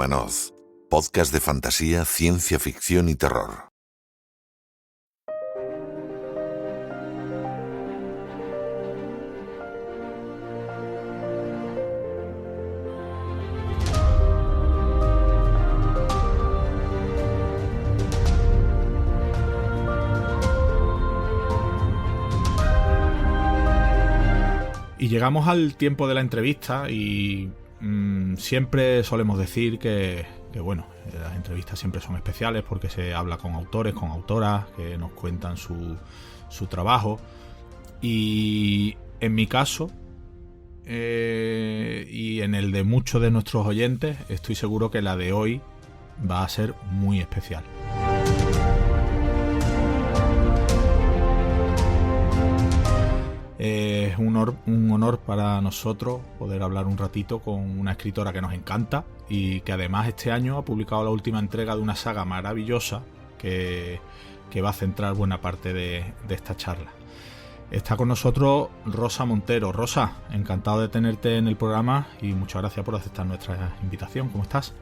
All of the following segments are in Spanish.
Rebanaoz, podcast de fantasía, ciencia ficción y terror. Y llegamos al tiempo de la entrevista y siempre solemos decir que bueno, las entrevistas siempre son especiales porque se habla con autores, con autoras que nos cuentan su trabajo. Y en mi caso, y en el de muchos de nuestros oyentes, estoy seguro que la de hoy va a ser muy especial. Es un honor para nosotros poder hablar un ratito con una escritora que nos encanta y que además este año ha publicado la última entrega de una saga maravillosa que va a centrar buena parte de esta charla. Está con nosotros Rosa Montero. Rosa, encantado de tenerte en el programa y muchas gracias por aceptar nuestra invitación. ¿Cómo estás?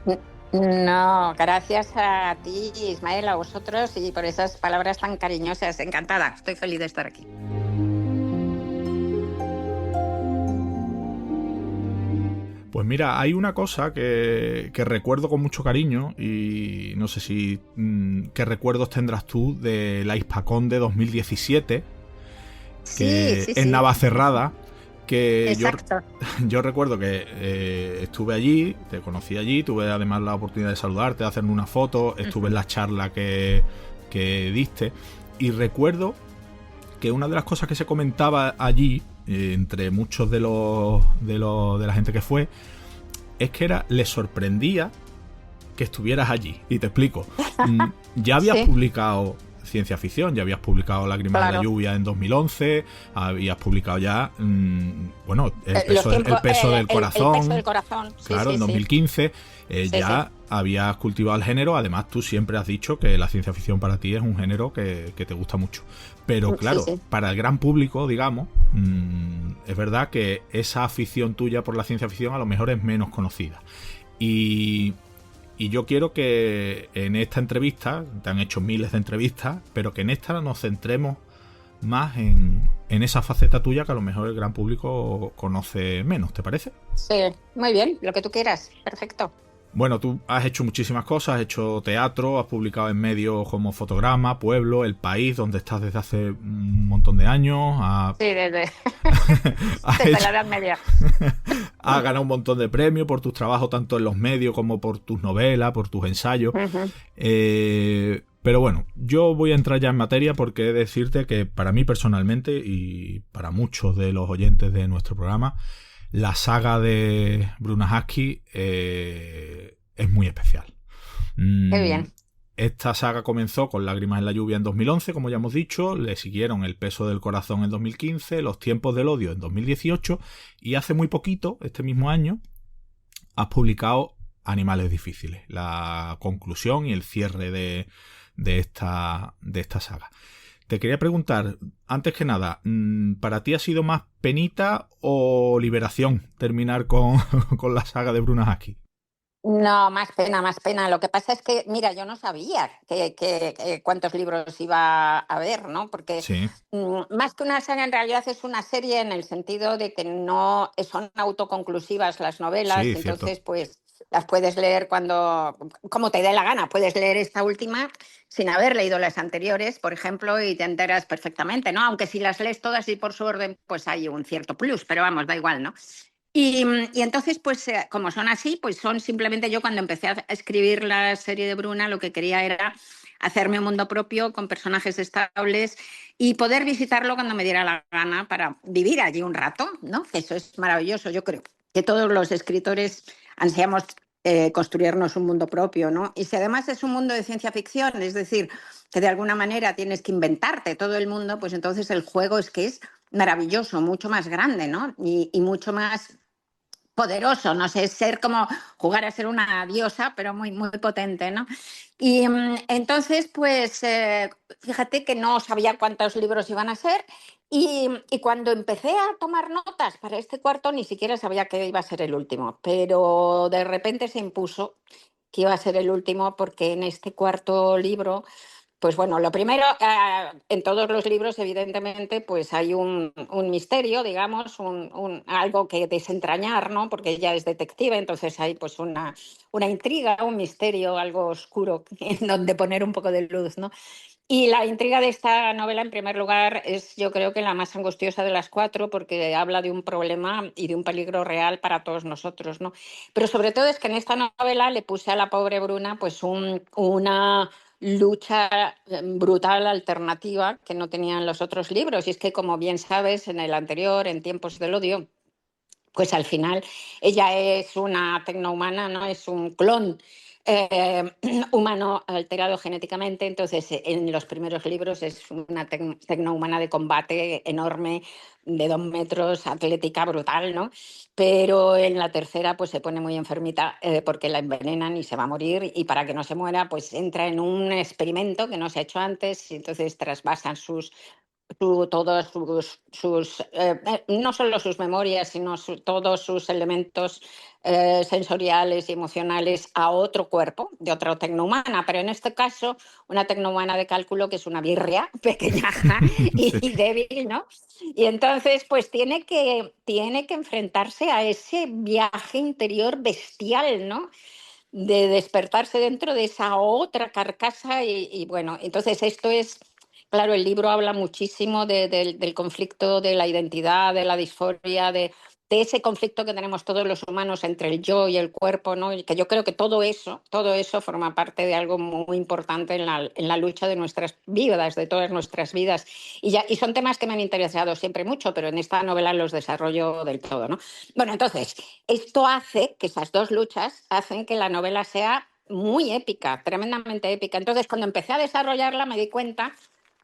No, gracias a ti, Ismael, a vosotros y por esas palabras tan cariñosas. Encantada, estoy feliz de estar aquí. Pues mira, hay una cosa que recuerdo con mucho cariño y no sé si qué recuerdos tendrás tú de la Hispacón de 2017, que Sí. en Navacerrada, que yo recuerdo que estuve allí, te conocí allí, tuve además la oportunidad de saludarte, de hacerme una foto, estuve en la charla que diste y recuerdo que una de las cosas que se comentaba allí, entre muchos de la gente que fue, es que les sorprendía que estuvieras allí. Y te explico. Ya habías publicado ciencia ficción, ya habías publicado Lágrimas de la lluvia en 2011, habías publicado ya El peso del corazón. El peso del corazón. Claro, en 2015 ya habías cultivado el género. Además, tú siempre has dicho que la ciencia ficción para ti es un género que te gusta mucho. Pero claro, para el gran público, digamos, es verdad que esa afición tuya por la ciencia ficción a lo mejor es menos conocida. Y yo quiero que en esta entrevista, te han hecho miles de entrevistas, pero que en esta nos centremos más en esa faceta tuya que a lo mejor el gran público conoce menos, ¿te parece? Sí, muy bien, lo que tú quieras, perfecto. Bueno, tú has hecho muchísimas cosas, has hecho teatro, has publicado en medios como Fotograma, Pueblo, El País, donde estás desde hace un montón de años. Desde la Edad Media. Has ganado un montón de premios por tus trabajos, tanto en los medios como por tus novelas, por tus ensayos. Pero bueno, yo voy a entrar ya en materia porque he de decirte que para mí personalmente y para muchos de los oyentes de nuestro programa, la saga de Bruna Husky es muy especial. Qué bien. Esta saga comenzó con Lágrimas en la lluvia en 2011, como ya hemos dicho, le siguieron El peso del corazón en 2015, Los tiempos del odio en 2018 y hace muy poquito, este mismo año, has publicado Animales difíciles, la conclusión y el cierre de esta saga. Te quería preguntar, antes que nada, ¿para ti ha sido más penita o liberación terminar con la saga de Bruna Husky? No, más pena. Lo que pasa es que, mira, yo no sabía que cuántos libros iba a haber, ¿no? Porque más que una saga, en realidad es una serie en el sentido de que no son autoconclusivas las novelas, sí, entonces cierto. pues las puedes leer como te dé la gana. Puedes leer esta última sin haber leído las anteriores, por ejemplo, y te enteras perfectamente, ¿no? Aunque si las lees todas y por su orden, pues hay un cierto plus, pero vamos, da igual, ¿no? Y entonces, pues como son así, pues son simplemente yo cuando empecé a escribir la serie de Bruna, lo que quería era hacerme un mundo propio con personajes estables y poder visitarlo cuando me diera la gana para vivir allí un rato, ¿no? Eso es maravilloso. Yo creo que todos los escritores ansiamos construirnos un mundo propio, ¿no? Y si además es un mundo de ciencia ficción, es decir, que de alguna manera tienes que inventarte todo el mundo, pues entonces el juego es que es maravilloso, mucho más grande, ¿no? Y mucho más poderoso, no sé, ser como jugar a ser una diosa, pero muy, muy potente, ¿no? Y entonces, pues, fíjate que no sabía cuántos libros iban a ser y cuando empecé a tomar notas para este cuarto ni siquiera sabía que iba a ser el último, pero de repente se impuso que iba a ser el último, porque en este cuarto libro, pues bueno, lo primero, en todos los libros, evidentemente, pues hay un misterio, digamos, algo que desentrañar, ¿no? Porque ella es detective, entonces hay pues una intriga, un misterio, algo oscuro en donde poner un poco de luz, ¿no? Y la intriga de esta novela, en primer lugar, es yo creo que la más angustiosa de las cuatro, porque habla de un problema y de un peligro real para todos nosotros, ¿no? Pero sobre todo es que en esta novela le puse a la pobre Bruna pues una lucha brutal alternativa que no tenían los otros libros. Y es que, como bien sabes, en el anterior, en Tiempos del Odio, pues al final ella es una tecnohumana, ¿no? Es un clon eh, humano alterado genéticamente. Entonces, en los primeros libros es una tecnohumana de combate enorme, de 2 metros, atlética, brutal, ¿no? Pero en la tercera pues se pone muy enfermita porque la envenenan y se va a morir, y para que no se muera pues entra en un experimento que no se ha hecho antes, y entonces trasvasan todos no solo sus memorias, sino todos sus elementos sensoriales y emocionales a otro cuerpo, de otra tecnohumana, pero en este caso una tecnohumana de cálculo que es una birria pequeñaja y débil, ¿no? Y entonces pues tiene que enfrentarse a ese viaje interior bestial, ¿no? De despertarse dentro de esa otra carcasa y bueno, entonces esto es, claro, el libro habla muchísimo del conflicto de la identidad, de la disforia, de ese conflicto que tenemos todos los humanos entre el yo y el cuerpo, ¿no? Y que yo creo que todo eso forma parte de algo muy importante en la lucha de nuestras vidas, de todas nuestras vidas. Y son temas que me han interesado siempre mucho, pero en esta novela los desarrollo del todo, ¿no? Bueno, entonces, esto hace que esas dos luchas hacen que la novela sea muy épica, tremendamente épica. Entonces, cuando empecé a desarrollarla, me di cuenta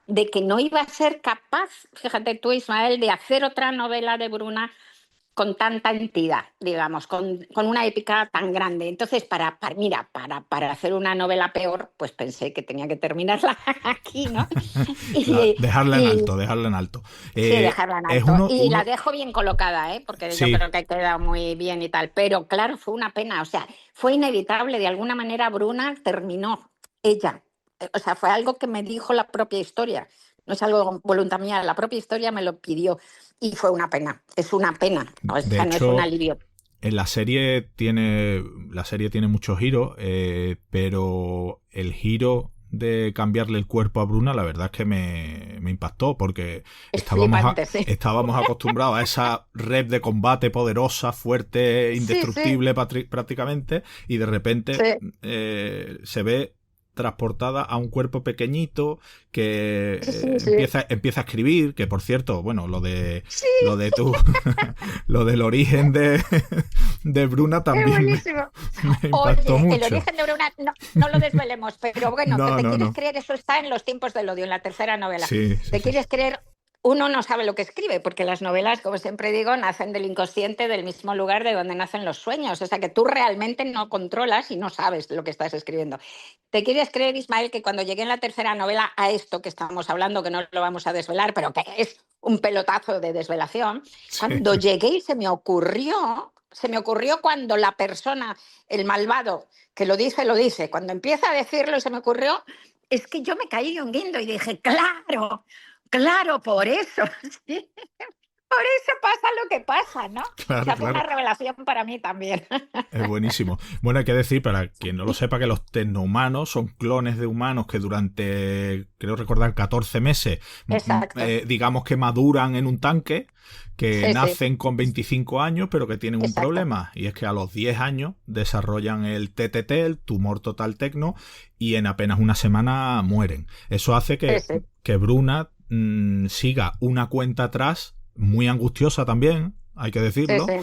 de que no iba a ser capaz, fíjate tú, Ismael, de hacer otra novela de Bruna con tanta entidad, digamos, con una épica tan grande. Entonces, para hacer una novela peor, pues pensé que tenía que terminarla aquí, ¿no? Dejarla en Y, alto, dejarla en alto. sí, dejarla en Es alto. Y la dejo bien colocada, ¿eh? Porque yo Sí, creo que queda muy bien y tal. Pero claro, fue una pena. O sea, fue inevitable. De alguna manera, Bruna terminó ella. O sea, fue algo que me dijo la propia historia. No es algo voluntad mía. La propia historia me lo pidió. Y fue una pena. Es una pena. O de sea, no es un hecho, alivio. en la serie tiene muchos giros, pero el giro de cambiarle el cuerpo a Bruna, la verdad es que me impactó, porque Es flipante, sí. estábamos acostumbrados a esa red de combate poderosa, fuerte, Sí, sí. indestructible prácticamente, y de repente Sí, se ve transportada a un cuerpo pequeñito que sí, sí. empieza a escribir, que por cierto, bueno, Sí, lo de tu lo del origen de Bruna es también buenísimo. me impactó Oye, el mucho. origen de Bruna, no lo desvelemos, pero bueno, que No, te no, quieres no. creer, eso está en Los Tiempos del Odio, en la tercera novela. Sí, sí, Te sí. quieres creer, uno no sabe lo que escribe, porque las novelas, como siempre digo, nacen del inconsciente, del mismo lugar de donde nacen los sueños. O sea, que tú realmente no controlas y no sabes lo que estás escribiendo. ¿Te quieres creer, Ismael, que cuando llegué en la tercera novela a esto que estamos hablando, que no lo vamos a desvelar, pero que es un pelotazo de desvelación, Sí. cuando llegué y se me ocurrió cuando la persona, el malvado, que lo dice, cuando empieza a decirlo y se me ocurrió, es que yo me caí de un guindo y dije, claro, claro, por eso, sí, por eso pasa lo que pasa, ¿no? O Claro, sea, fue una claro. revelación para mí también. Es buenísimo. Bueno, hay que decir, para quien no lo sepa, que los tecnohumanos son clones de humanos que durante, creo recordar, 14 meses, Exacto. digamos que maduran en un tanque, que Sí, sí, nacen con 25 años, pero que tienen un exacto. problema, y es que a los 10 años desarrollan el TTT, el tumor total tecno, y en apenas una semana mueren. Eso hace Sí, sí, que Bruna siga una cuenta atrás, muy angustiosa también, hay que sí, decirlo, sí.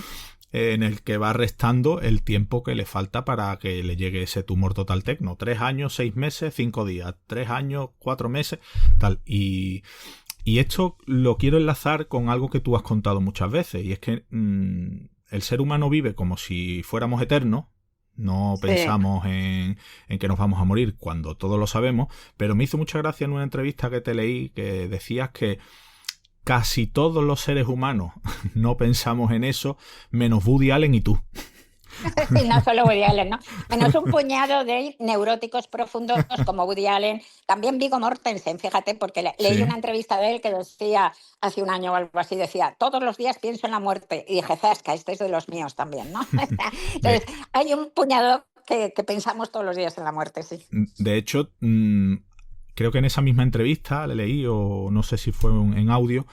en el que va restando el tiempo que le falta para que le llegue ese tumor total tecno. 3 años, 6 meses, 5 días. 3 años, 4 meses, tal. Y esto lo quiero enlazar con algo que tú has contado muchas veces, y es que el ser humano vive como si fuéramos eternos. No Sí. pensamos en que nos vamos a morir cuando todos lo sabemos, pero me hizo mucha gracia en una entrevista que te leí que decías que casi todos los seres humanos no pensamos en eso, menos Woody Allen y tú. Sí, no solo Woody Allen, ¿no? Menos un puñado de neuróticos profundos como Woody Allen. También Viggo Mortensen, fíjate, porque leí Sí. una entrevista de él que decía, hace un año o algo así, decía, todos los días pienso en la muerte. Y dije, zasca, este es de los míos también, ¿no? Entonces, De, hay un puñado que pensamos todos los días en la muerte, sí. de hecho, creo que en esa misma entrevista le leí, o no sé si fue en audio,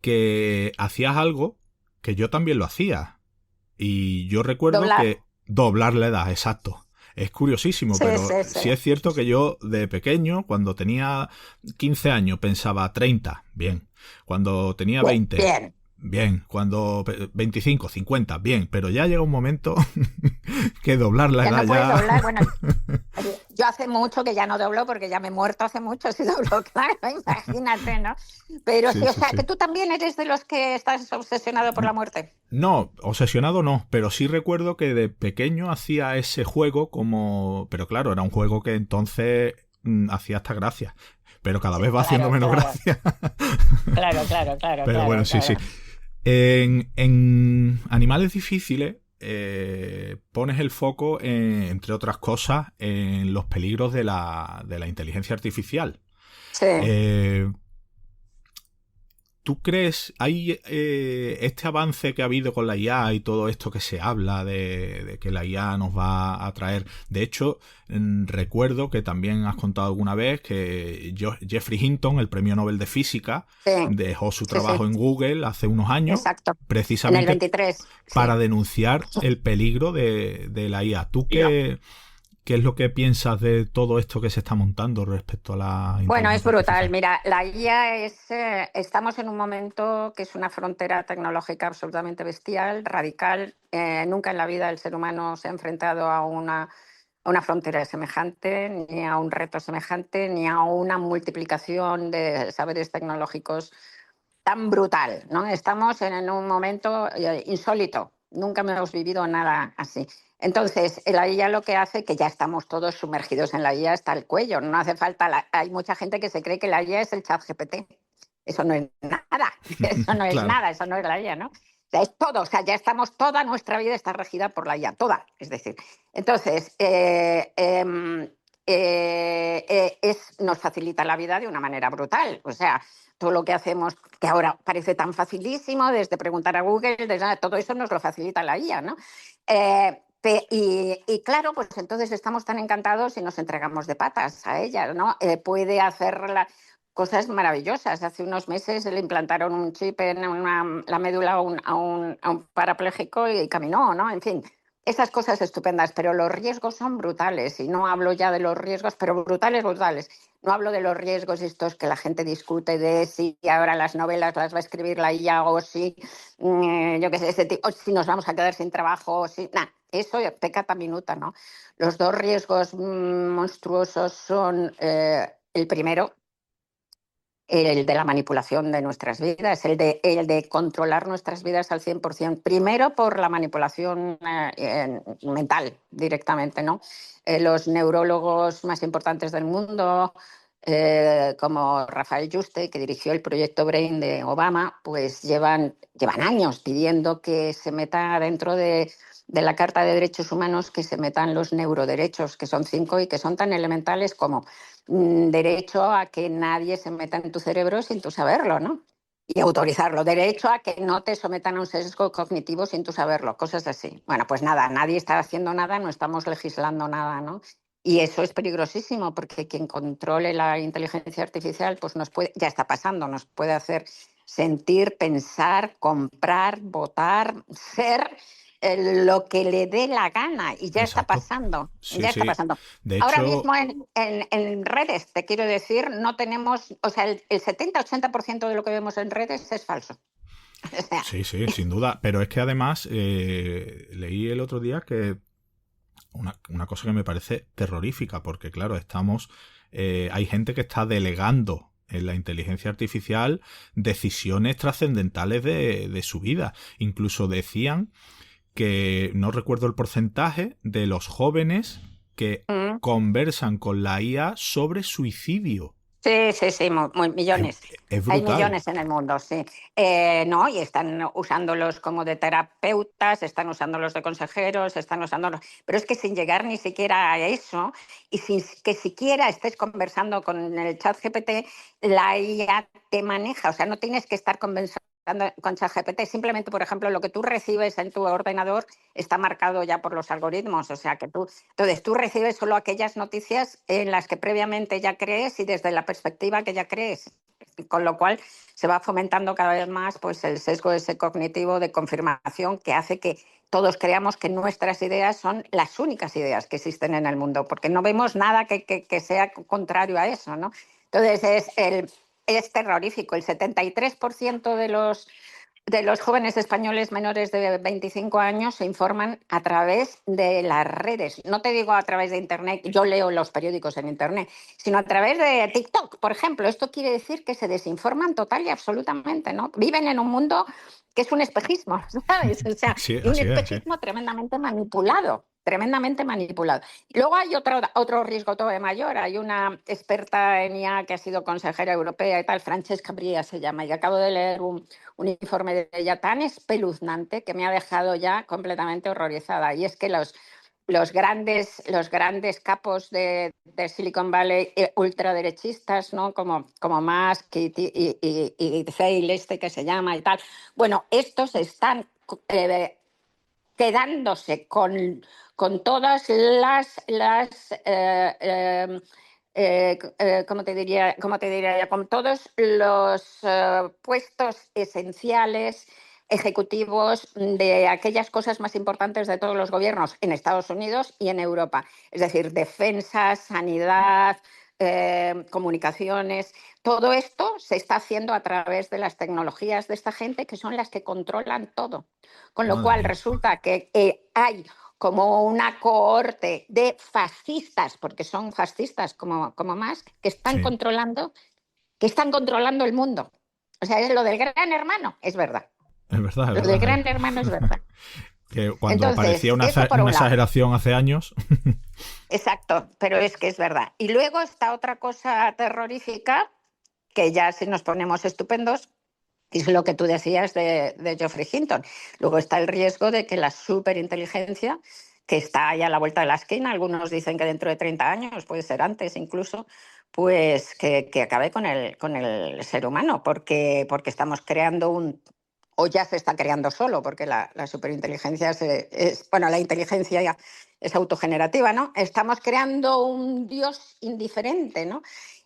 que hacías algo que yo también lo hacía. Y yo recuerdo Doblar. que doblar la edad, exacto. Es curiosísimo, Sí, pero sí, sí. sí es cierto que yo de pequeño, cuando tenía 15 años, pensaba 30, bien. Cuando tenía Bien, 20, bien. bien. Cuando 25, 50, bien. Pero ya llega un momento que doblar la Ya edad no puedes ya... doblar. Bueno, yo hace mucho que ya no doblo porque ya me he muerto hace mucho si doblo, claro, imagínate, ¿no? Pero sí, Sí, o sí, sea, sí. que tú también eres de los que estás obsesionado por la muerte. No, obsesionado no, pero sí recuerdo que de pequeño hacía ese juego como... Pero claro, era un juego que entonces hacía hasta gracia. Pero cada Sí, vez va haciendo claro, menos claro, gracia. claro, claro, claro, Pero bueno, claro, sí, sí. claro. En Animales Difíciles pones el foco, entre otras cosas, en los peligros de la inteligencia artificial. Sí. Eh, ¿Tú crees, hay este avance que ha habido con la IA y todo esto que se habla de que la IA nos va a traer? De hecho, recuerdo que también has contado alguna vez que Jeffrey Hinton, el premio Nobel de Física, Sí, dejó su sí, sí, trabajo en Google hace unos años exacto. En el precisamente 23, para sí. denunciar el peligro de la IA. ¿Tú Ya. qué es lo que piensas de todo esto que se está montando respecto a la Bueno, es inteligencia brutal. artificial? Mira, la IA estamos en un momento que es una frontera tecnológica absolutamente bestial, radical. Nunca en la vida el ser humano se ha enfrentado a una frontera semejante, ni a un reto semejante, ni a una multiplicación de saberes tecnológicos tan brutal, ¿no? Estamos en un momento insólito. Nunca hemos vivido nada así. Entonces, la IA lo que hace, que ya estamos todos sumergidos en la IA hasta el cuello, no hace falta, hay mucha gente que se cree que la IA es el chat GPT. Eso no es nada, eso no es Claro. nada, eso no es la IA, ¿no? O sea, es todo, o sea, ya estamos, toda nuestra vida está regida por la IA, toda, es decir. Entonces, nos facilita la vida de una manera brutal, o sea, todo lo que hacemos, que ahora parece tan facilísimo, desde preguntar a Google, todo eso nos lo facilita la IA, ¿no? Y claro, pues entonces estamos tan encantados y nos entregamos de patas a ella, ¿no? Puede hacer cosas maravillosas. Hace unos meses le implantaron un chip en la médula a un parapléjico y caminó, ¿no? En fin, esas cosas estupendas, pero los riesgos son brutales y no hablo ya de los riesgos, pero brutales, brutales. No hablo de los riesgos estos que la gente discute de si ahora las novelas las va a escribir la IA o si, yo qué sé, ese tipo, o si nos vamos a quedar sin trabajo, o si, nada, eso pecata minuta, ¿no? Los dos riesgos monstruosos son el primero, el de la manipulación de nuestras vidas, el de controlar nuestras vidas al 100%. Primero por la manipulación mental directamente, ¿no? Los neurólogos más importantes del mundo, como Rafael Yuste, que dirigió el proyecto Brain de Obama, pues llevan años pidiendo que se meta dentro de la Carta de Derechos Humanos, que se metan los neuroderechos, que son 5 y que son tan elementales como derecho a que nadie se meta en tu cerebro sin tú saberlo, ¿no? Y autorizarlo. Derecho a que no te sometan a un sesgo cognitivo sin tú saberlo, cosas así. Bueno, pues nada, nadie está haciendo nada, no estamos legislando nada, ¿no? Y eso es peligrosísimo porque quien controle la inteligencia artificial, pues ya está pasando, nos puede hacer sentir, pensar, comprar, votar, ser lo que le dé la gana y ya está Exacto. pasando, Sí, ya está sí. pasando. De Ahora hecho, mismo en redes, te quiero decir, no tenemos, o sea, el 70-80% de lo que vemos en redes es falso. O sea, sí, sí, sin duda. Pero es que además leí el otro día que una cosa que me parece terrorífica, porque claro, hay gente que está delegando en la inteligencia artificial decisiones trascendentales de su vida. Incluso decían que, no recuerdo el porcentaje, de los jóvenes que mm, conversan con la IA sobre suicidio. Sí, sí, sí, Es, millones. es Hay brutal. millones en el mundo, sí. No, y están usándolos como de terapeutas, están usándolos de consejeros, están usándolos. Pero es que sin llegar ni siquiera a eso, y sin que siquiera estés conversando con el chat GPT, la IA te maneja. O sea, no tienes que estar conversando con chat GPT. Simplemente, por ejemplo, lo que tú recibes en tu ordenador está marcado ya por los algoritmos. O sea, que entonces tú recibes solo aquellas noticias en las que previamente ya crees y desde la perspectiva que ya crees, con lo cual se va fomentando cada vez más pues el sesgo ese cognitivo de confirmación que hace que todos creamos que nuestras ideas son las únicas ideas que existen en el mundo, porque no vemos nada que sea contrario a eso, ¿no? Entonces es terrorífico. El 73% de los jóvenes españoles menores de 25 años se informan a través de las redes. No te digo a través de Internet, yo leo los periódicos en Internet, sino a través de TikTok, por ejemplo. Esto quiere decir que se desinforman total y absolutamente, ¿no? Viven en un mundo que es un espejismo, ¿sabes? O sea, Sí, y un así es, sí. espejismo tremendamente manipulado. Tremendamente manipulado. Luego hay otro riesgo todavía mayor. Hay una experta en IA que ha sido consejera europea y tal, Francesca Bria se llama, y acabo de leer un informe de ella tan espeluznante que me ha dejado ya completamente horrorizada. Y es que los grandes capos de Silicon Valley ultraderechistas, ¿no? Como Musk y Thiel, este que se llama y tal, bueno, estos están quedándose con todas ¿cómo te diría? Con todos los puestos esenciales ejecutivos de aquellas cosas más importantes de todos los gobiernos en Estados Unidos y en Europa. Es decir, defensa, sanidad, comunicaciones. Todo esto se está haciendo a través de las tecnologías de esta gente que son las que controlan todo. Con lo Madre cual mía. resulta que hay como una cohorte de fascistas, porque son fascistas como más, Sí, que están controlando el mundo. O sea, es lo del gran hermano, es verdad. es verdad, es Lo del verdad. gran hermano es verdad. Que cuando parecía Entonces, eso por una un lado. exageración hace años. Exacto, pero es que es verdad. Y luego está otra cosa terrorífica, que ya si nos ponemos estupendos, es lo que tú decías de Geoffrey Hinton. Luego está el riesgo de que la superinteligencia, que está ahí a la vuelta de la esquina, algunos dicen que dentro de 30 años, puede ser antes incluso, pues que acabe con el ser humano, porque estamos creando o ya se está creando solo, porque la superinteligencia bueno, la inteligencia ya es autogenerativa, ¿no? Estamos creando un Dios indiferente, ¿no?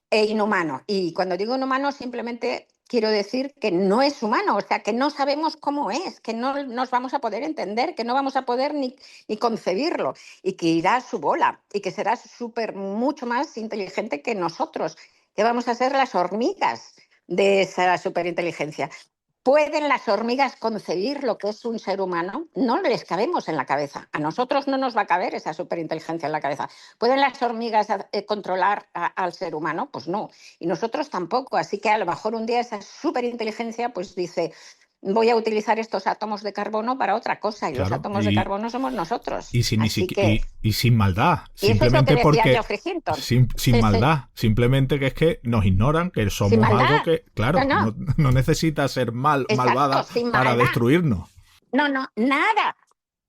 E inhumano. Y cuando digo inhumano, simplemente quiero decir que no es humano, o sea, que no sabemos cómo es, que no nos vamos a poder entender, que no vamos a poder ni concebirlo, y que irá a su bola, y que será mucho más inteligente que nosotros, que vamos a ser las hormigas de esa superinteligencia. ¿Pueden las hormigas concebir lo que es un ser humano? No les cabemos en la cabeza. A nosotros no nos va a caber esa superinteligencia en la cabeza. ¿Pueden las hormigas controlar al ser humano? Pues no. Y nosotros tampoco. Así que a lo mejor un día esa superinteligencia pues dice, voy a utilizar estos átomos de carbono para otra cosa. Y los Claro, átomos de carbono somos nosotros. y sin, Así que... y sin maldad, Y eso es lo que simplemente decía porque Geoffrey Hinton. sin Sí, sí. maldad, simplemente que es que nos ignoran, que Sin somos algo maldad. que, No, claro, no. no necesita ser Exacto, malvada sin para maldad. destruirnos. No, no, nada.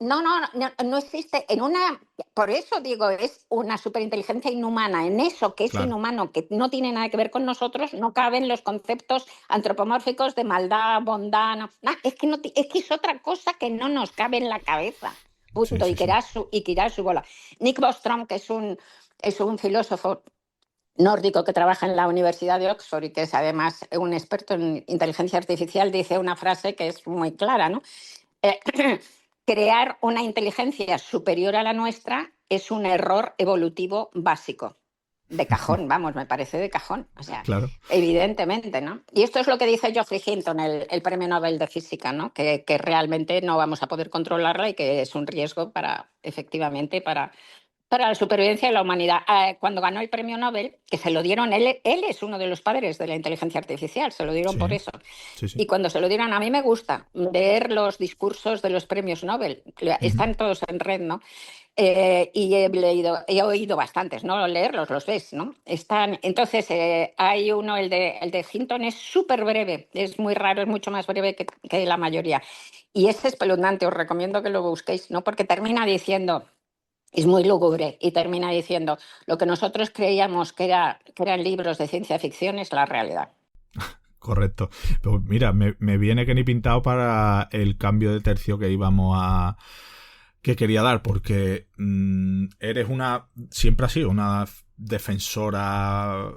No existe en una, por eso digo, es una superinteligencia inhumana. En eso que es Claro, inhumano, que no tiene nada que ver con nosotros, no caben los conceptos antropomórficos de maldad, bondad. No, es que es que es otra cosa que no nos cabe en la cabeza. sí, Punto. sí, sí. Y que irá a su bola. Nick Bostrom, que es un filósofo nórdico que trabaja en la Universidad de Oxford y que es además un experto en inteligencia artificial, dice una frase que es muy clara, ¿no? Eh, crear una inteligencia superior a la nuestra es un error evolutivo básico. De cajón, vamos, me parece de cajón. O sea, Claro. evidentemente, ¿no? Y esto es lo que dice Geoffrey Hinton, el premio Nobel de Física, ¿no? Que realmente no vamos a poder controlarla y que es un riesgo efectivamente, para la supervivencia de la humanidad. Cuando ganó el premio Nobel, que se lo dieron, él es uno de los padres de la inteligencia artificial, se lo dieron por Sí, eso. sí, sí. Y cuando se lo dieron, a mí me gusta leer los discursos de los premios Nobel, Ujú. están todos en red, ¿no? Y he oído bastantes, no leerlos, los ves, ¿no? Están, entonces, hay uno, el de Hinton, es súper breve, es muy raro, es mucho más breve que la mayoría. Y es espeluznante, os recomiendo que lo busquéis, ¿no? Porque termina diciendo, es muy lúgubre, y termina diciendo, lo que nosotros creíamos que eran libros de ciencia ficción es la realidad. Correcto. Pues mira, me viene que ni pintado para el cambio de tercio que íbamos a... que quería dar, porque eres siempre has sido una defensora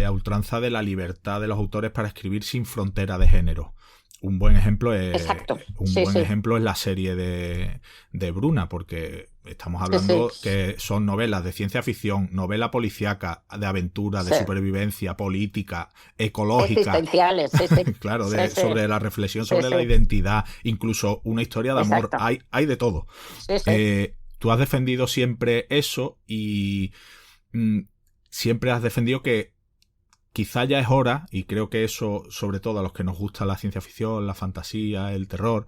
a ultranza de la libertad de los autores para escribir sin frontera de género. Un buen ejemplo Exacto, sí, sí, es la serie de Bruna, porque estamos sí, sí, hablando que son novelas de ciencia ficción, novela policíaca, de aventura, de sí. supervivencia, política, ecológica, Existenciales, sí, sí, claro, sí, sí, sobre la reflexión sí, sobre sí, la identidad, incluso una historia de amor, exacto, hay de todo. sí, sí. Tú has defendido siempre eso y mm, siempre has defendido que quizá ya es hora, y creo que eso, sobre todo a los que nos gusta la ciencia ficción, la fantasía, el terror,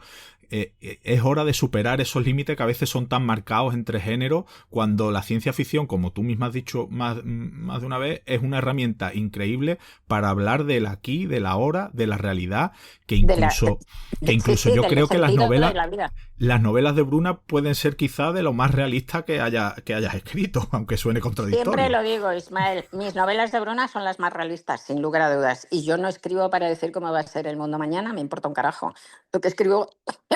es hora de superar esos límites que a veces son tan marcados entre géneros, cuando la ciencia ficción, como tú misma has dicho más de una vez, es una herramienta increíble para hablar del aquí, del ahora, de la realidad, que De la, incluso, que sí, incluso sí, yo del creo que sentido de la vida. las novelas de Bruna pueden ser quizá de lo más realista que hayas escrito, aunque suene Siempre contradictorio. lo digo, Ismael, mis novelas de Bruna son las más realistas, sin lugar a dudas. Y yo no escribo para decir cómo va a ser el mundo mañana, me importa un carajo. Lo que escribo,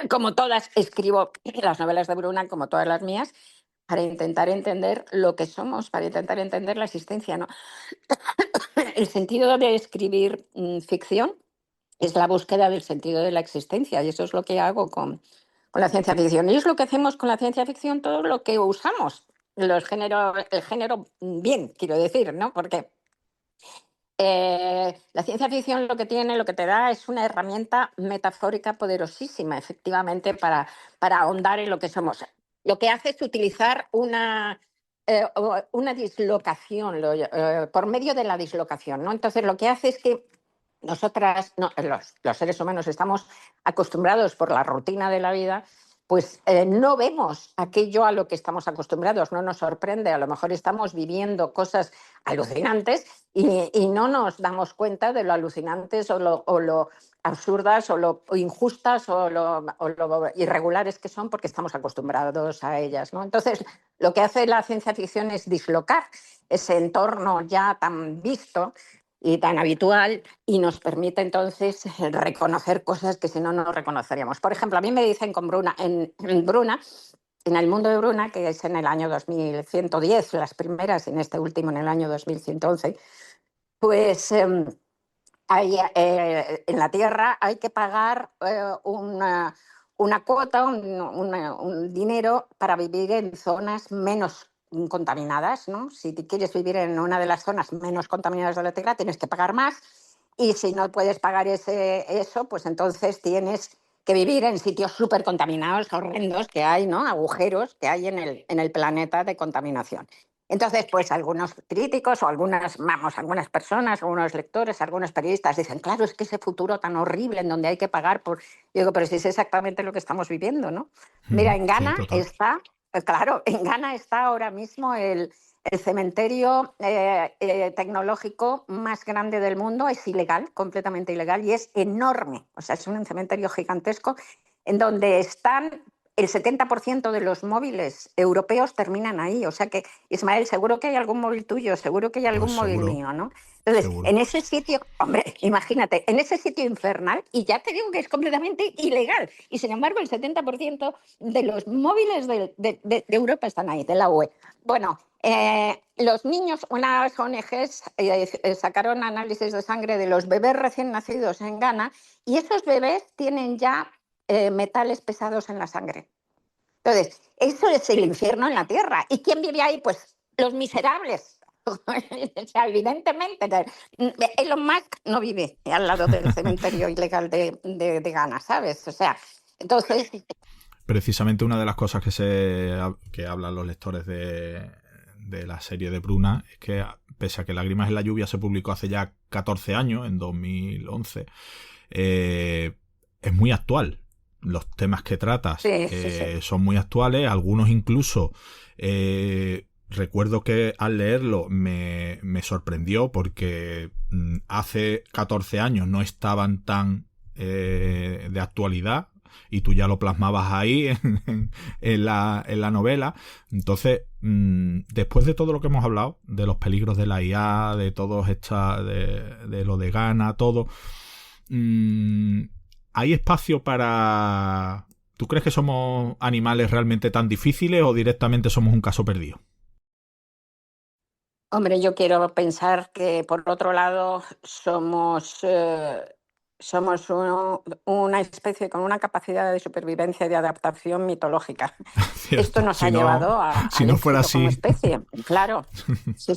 como todas, escribo las novelas de Bruna, como todas las mías, para intentar entender lo que somos, para intentar entender la existencia, ¿no? El sentido de escribir ficción es la búsqueda del sentido de la existencia, y eso es lo que hago con la ciencia ficción. Y es lo que hacemos con la ciencia ficción, todo lo que usamos. El género bien, quiero decir, ¿no? Porque la ciencia ficción lo que tiene, lo que te da es una herramienta metafórica poderosísima, efectivamente, para ahondar en lo que somos. Lo que hace es utilizar una dislocación, por medio de la dislocación, ¿no? Entonces, lo que hace es que nosotras, no, los seres humanos, estamos acostumbrados por la rutina de la vida, pues no vemos aquello a lo que estamos acostumbrados, no nos sorprende, a lo mejor estamos viviendo cosas alucinantes y no nos damos cuenta de lo alucinantes o lo absurdas o injustas o lo irregulares que son, porque estamos acostumbrados a ellas, ¿no? Entonces, lo que hace la ciencia ficción es dislocar ese entorno ya tan visto y tan habitual, y nos permite entonces reconocer cosas que si no, no reconoceríamos. Por ejemplo, a mí me dicen con Bruna, en Bruna, en el mundo de Bruna, que es en el año 2110, las primeras, en este último en el año 2111, pues en la Tierra hay que pagar una cuota, un dinero para vivir en zonas menos contaminadas, ¿no? Si quieres vivir en una de las zonas menos contaminadas de la Tierra, tienes que pagar más, y si no puedes pagar eso, pues entonces tienes que vivir en sitios súper contaminados, horrendos que hay, ¿no? Agujeros que hay en el planeta de contaminación. Entonces, pues algunos críticos o algunas personas, algunos lectores, algunos periodistas dicen, claro, es que ese futuro tan horrible en donde hay que pagar por... Yo digo, pero si es exactamente lo que estamos viviendo, ¿no? Mira, en Sí, Ghana total. está, claro, en Ghana está ahora mismo el cementerio tecnológico más grande del mundo. Es ilegal, completamente ilegal, y es enorme. O sea, es un cementerio gigantesco en donde están el 70% de los móviles europeos terminan ahí. O sea que, Ismael, seguro que hay algún móvil tuyo, seguro que hay Pues algún móvil seguro, mío, ¿no? Entonces, seguro. en ese sitio, hombre, imagínate, en ese sitio infernal, y ya te digo que es completamente ilegal, y sin embargo el 70% de los móviles de Europa están ahí, de la UE. Bueno, los niños, unas ONGs sacaron análisis de sangre de los bebés recién nacidos en Ghana, y esos bebés tienen ya metales pesados en la sangre. Entonces, eso es el infierno en la tierra. ¿Y quién vive ahí? Pues los miserables. O sea, evidentemente, Elon Musk no vive al lado del cementerio ilegal de Ghana, ¿sabes? O sea, entonces... Precisamente una de las cosas que hablan los lectores de la serie de Pruna es que, pese a que Lágrimas en la lluvia se publicó hace ya 14 años, en 2011, es muy actual. Los temas que tratas son muy actuales, algunos incluso recuerdo que al leerlo me sorprendió porque hace 14 años no estaban tan de actualidad y tú ya lo plasmabas ahí en la novela. Entonces, después de todo lo que hemos hablado, de los peligros de la IA, de todo de lo de Ghana, todo... ¿hay espacio para... ¿Tú crees que somos animales realmente tan difíciles o directamente somos un caso perdido? Hombre, yo quiero pensar que, por otro lado, somos una especie con una capacidad de supervivencia y de adaptación mitológica. Cierto. Esto nos ha llevado si al no fuera éxito así... como especie. Claro, sí.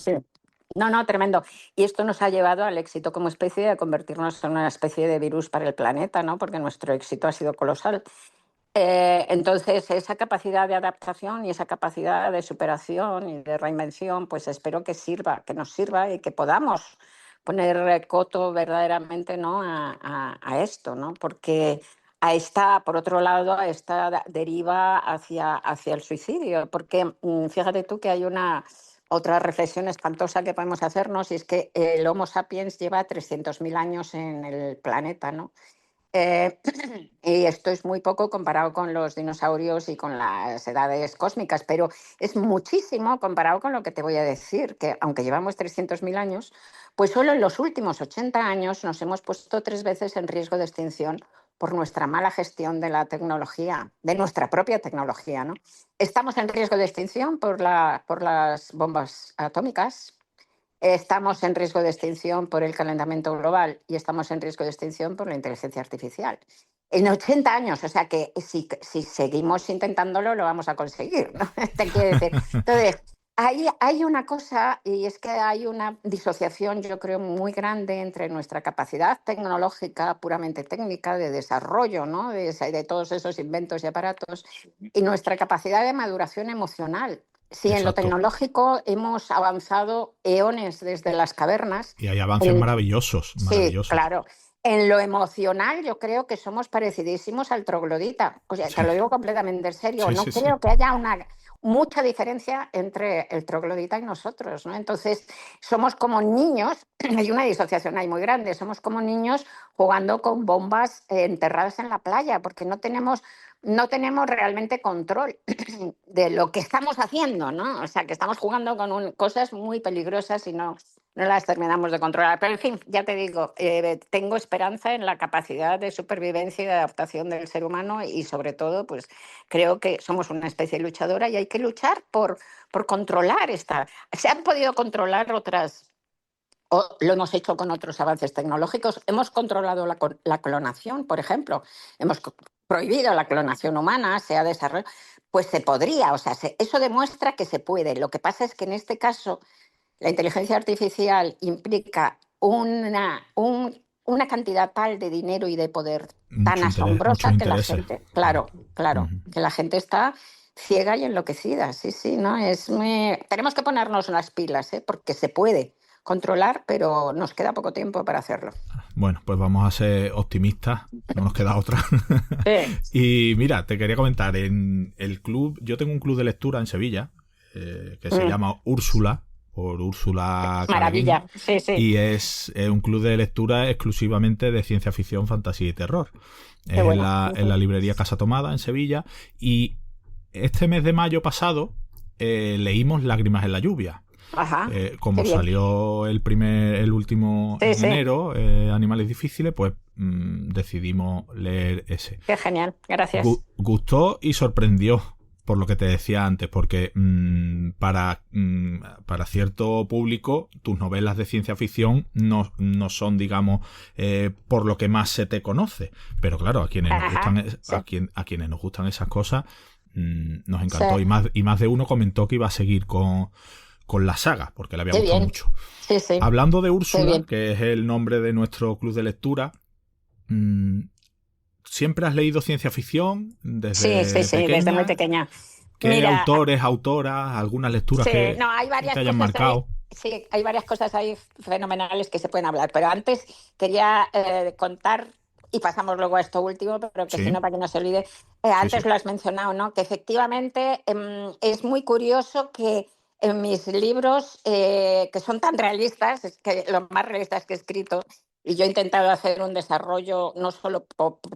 No, tremendo. Y esto nos ha llevado al éxito como especie, de convertirnos en una especie de virus para el planeta, ¿no? Porque nuestro éxito ha sido colosal. Entonces, esa capacidad de adaptación y esa capacidad de superación y de reinvención, pues espero que nos sirva y que podamos poner coto verdaderamente, ¿no?, a esto, ¿no? Porque por otro lado, a esta deriva hacia el suicidio. Porque fíjate tú que hay otra reflexión espantosa que podemos hacernos, y es que el Homo sapiens lleva 300.000 años en el planeta, ¿no? Y esto es muy poco comparado con los dinosaurios y con las edades cósmicas, pero es muchísimo comparado con lo que te voy a decir, que aunque llevamos 300.000 años, pues solo en los últimos 80 años nos hemos puesto 3 veces en riesgo de extinción por nuestra mala gestión de la tecnología, de nuestra propia tecnología, ¿no? Estamos en riesgo de extinción por las bombas atómicas. Estamos en riesgo de extinción por el calentamiento global y estamos en riesgo de extinción por la inteligencia artificial. En 80 años, o sea que si seguimos intentándolo, lo vamos a conseguir, ¿no? Te quiero decir. Entonces, hay una cosa, y es que hay una disociación, yo creo, muy grande entre nuestra capacidad tecnológica, puramente técnica, de desarrollo, ¿no?, de todos esos inventos y aparatos, y nuestra capacidad de maduración emocional. Sí, en lo tecnológico hemos avanzado eones desde las cavernas. Y hay avances maravillosos. Sí, claro. En lo emocional yo creo que somos parecidísimos al troglodita. O sea, te lo digo completamente en serio. No creo que haya mucha diferencia entre el troglodita y nosotros, ¿no? Entonces, somos como niños, hay una disociación ahí muy grande, somos como niños jugando con bombas enterradas en la playa, porque no tenemos realmente control de lo que estamos haciendo, ¿no? O sea, que estamos jugando con cosas muy peligrosas y no las terminamos de controlar. Pero, en fin, ya te digo, tengo esperanza en la capacidad de supervivencia y de adaptación del ser humano y, sobre todo, pues creo que somos una especie luchadora y hay que luchar por controlar esta. Se han podido controlar otras... Lo hemos hecho con otros avances tecnológicos. Hemos controlado la clonación, por ejemplo. Hemos prohibido la clonación humana, se ha desarrollado. Pues se podría, o sea, eso demuestra que se puede. Lo que pasa es que en este caso la inteligencia artificial implica una cantidad tal de dinero y de poder tan asombrosa que la gente, claro, que la gente está ciega y enloquecida. Sí, ¿no? Tenemos que ponernos las pilas, porque se puede controlar, pero nos queda poco tiempo para hacerlo. Bueno, pues vamos a ser optimistas, no nos queda otra. Y mira, te quería comentar, en el club, yo tengo un club de lectura en Sevilla, que se llama Úrsula, por Úrsula Maravilla, sí. Y es un club de lectura exclusivamente de ciencia ficción, fantasía y terror. En la librería Casa Tomada, en Sevilla. Y este mes de mayo pasado leímos Lágrimas en la lluvia. Ajá, como salió el último en enero, Animales difíciles, pues decidimos leer ese. Qué genial, gracias. Gustó y sorprendió, por lo que te decía antes, porque para cierto público tus novelas de ciencia ficción no son, digamos, por lo que más se te conoce. Pero claro, a quienes a quienes nos gustan esas cosas, nos encantó. Y más de uno comentó que iba a seguir con la saga, porque le había gustado mucho. Sí. Hablando de Úrsula, que es el nombre de nuestro club de lectura, ¿siempre has leído ciencia ficción desde pequeña? Sí, desde muy pequeña. ¿Qué Mira, autores, autoras, algunas lecturas sí, no, hay que varias te hayan cosas ahí, marcado? sí, hay varias cosas ahí fenomenales que se pueden hablar, pero antes quería contar, y pasamos luego a esto último, pero que si Sí, no, para que no se olvide, sí, antes sí. lo has mencionado, ¿no? Que efectivamente es muy curioso que en mis libros, que son tan realistas, es que lo más realistas que he escrito, y yo he intentado hacer un desarrollo no solo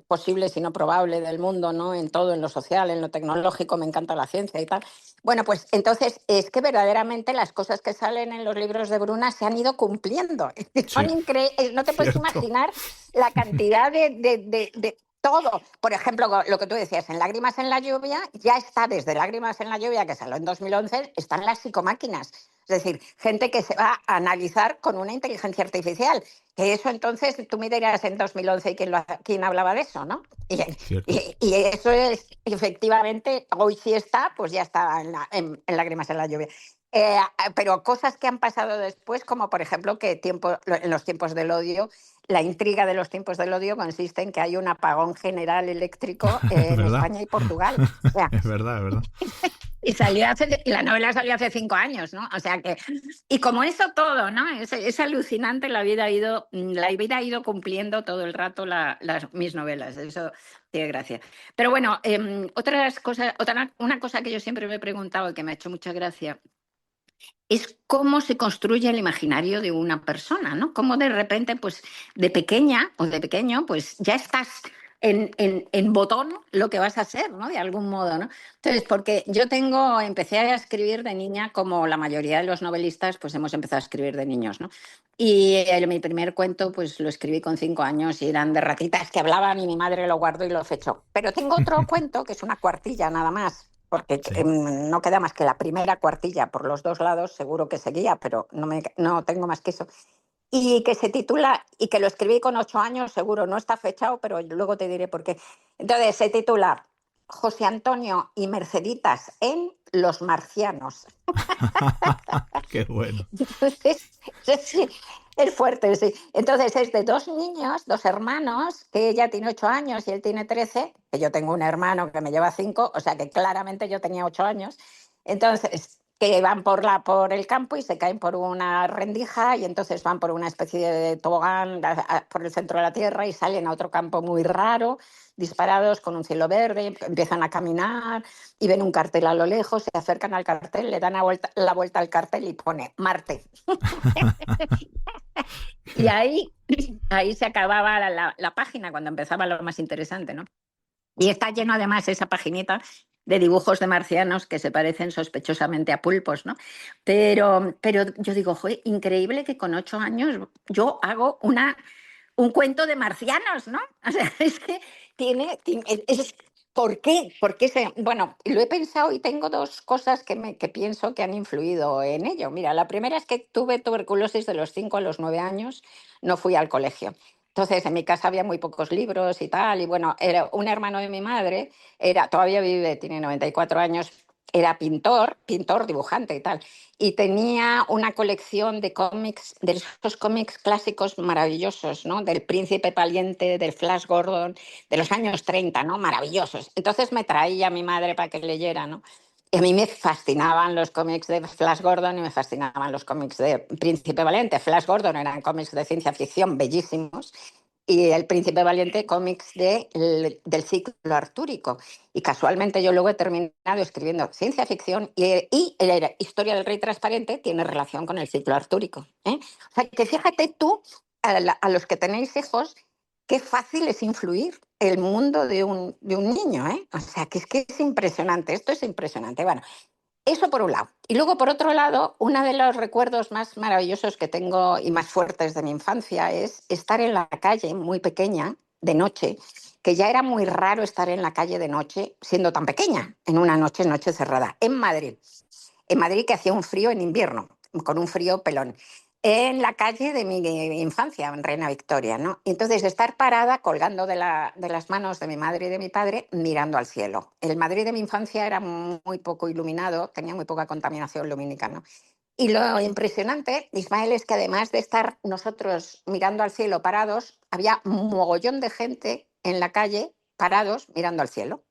posible, sino probable del mundo, ¿no? En todo, en lo social, en lo tecnológico, me encanta la ciencia y tal. Bueno, pues entonces es que verdaderamente las cosas que salen en los libros de Bruna se han ido cumpliendo. Son Sí, no te puedes cierto. imaginar la cantidad de todo. Por ejemplo, lo que tú decías, en Lágrimas en la lluvia, ya está desde Lágrimas en la lluvia, que salió en 2011, están las psicomáquinas. Es decir, gente que se va a analizar con una inteligencia artificial. Que eso entonces, tú me dirás en 2011 y quién hablaba de eso, ¿no? Cierto. Y eso es, efectivamente, hoy sí está, pues ya está en Lágrimas en la lluvia. Eh, pero cosas que han pasado después, como por ejemplo que en los tiempos del odio, la intriga de los tiempos del odio consiste en que hay un apagón general eléctrico Es en verdad. España y Portugal. O sea, Es verdad, es verdad. y la novela salió hace 5 años, ¿no? O sea que, y como eso todo, ¿no? Es alucinante, la vida ha ido cumpliendo todo el rato mis novelas, eso tiene gracia. Pero bueno, una cosa que yo siempre me he preguntado y que me ha hecho mucha gracia es cómo se construye el imaginario de una persona, ¿no? Cómo de repente, pues de pequeña o de pequeño, pues ya estás en botón lo que vas a ser, ¿no? De algún modo, ¿no? Entonces, porque empecé a escribir de niña como la mayoría de los novelistas, pues hemos empezado a escribir de niños, ¿no? Y mi primer cuento, pues lo escribí con 5 años y eran de ratitas que hablaban y mi madre lo guardó y lo fechó. Pero tengo otro cuento que es una cuartilla nada más, porque Sí. no queda más que la primera cuartilla por los dos lados, seguro que seguía, pero no tengo más que eso. Y que se titula, y que lo escribí con 8 años, seguro, no está fechado, pero luego te diré por qué. Entonces se titula José Antonio y Merceditas en Los Marcianos. Qué bueno. Entonces, sí, es fuerte, sí. Entonces es de dos niños, dos hermanos, que ella tiene 8 años y él tiene 13, que yo tengo un hermano que me lleva 5, o sea que claramente yo tenía 8 años. Entonces, que van por el campo y se caen por una rendija y entonces van por una especie de tobogán por el centro de la tierra y salen a otro campo muy raro, disparados con un cielo verde, empiezan a caminar y ven un cartel a lo lejos, se acercan al cartel, le dan la vuelta al cartel y pone Marte. Y ahí se acababa la página cuando empezaba lo más interesante, ¿no? Y está lleno además esa paginita de dibujos de marcianos que se parecen sospechosamente a pulpos, ¿no? Pero yo digo, joder, increíble que con 8 años yo hago un cuento de marcianos, ¿no? O sea, es que ¿por qué? Bueno, lo he pensado y tengo dos cosas que pienso que han influido en ello. Mira, la primera es que tuve tuberculosis de los 5 a los 9 años, no fui al colegio. Entonces, en mi casa había muy pocos libros y tal, y bueno, era un hermano de mi madre, todavía vive, tiene 94 años, era pintor, dibujante y tal, y tenía una colección de cómics, de esos cómics clásicos maravillosos, ¿no? Del Príncipe Valiente, del Flash Gordon, de los años 30, ¿no? Maravillosos. Entonces me traía a mi madre para que leyera, ¿no? Y a mí me fascinaban los cómics de Flash Gordon y me fascinaban los cómics de Príncipe Valiente. Flash Gordon eran cómics de ciencia ficción bellísimos y el Príncipe Valiente cómics del ciclo artúrico. Y casualmente yo luego he terminado escribiendo ciencia ficción y la historia del rey transparente tiene relación con el ciclo artúrico, ¿eh? O sea, que fíjate tú, a los que tenéis hijos, qué fácil es influir el mundo de un niño, ¿eh? O sea, que es impresionante, esto es impresionante. Bueno, eso por un lado. Y luego, por otro lado, uno de los recuerdos más maravillosos que tengo y más fuertes de mi infancia es estar en la calle muy pequeña, de noche, que ya era muy raro estar en la calle de noche siendo tan pequeña, en una noche cerrada, en Madrid. En Madrid que hacía un frío en invierno, con un frío pelón, en la calle de mi infancia, en Reina Victoria, ¿no? Y entonces estar parada, colgando de las manos de mi madre y de mi padre, mirando al cielo. El Madrid de mi infancia era muy poco iluminado, tenía muy poca contaminación lumínica, ¿no? Y lo impresionante, Ismael, es que además de estar nosotros mirando al cielo parados, había un mogollón de gente en la calle parados mirando al cielo.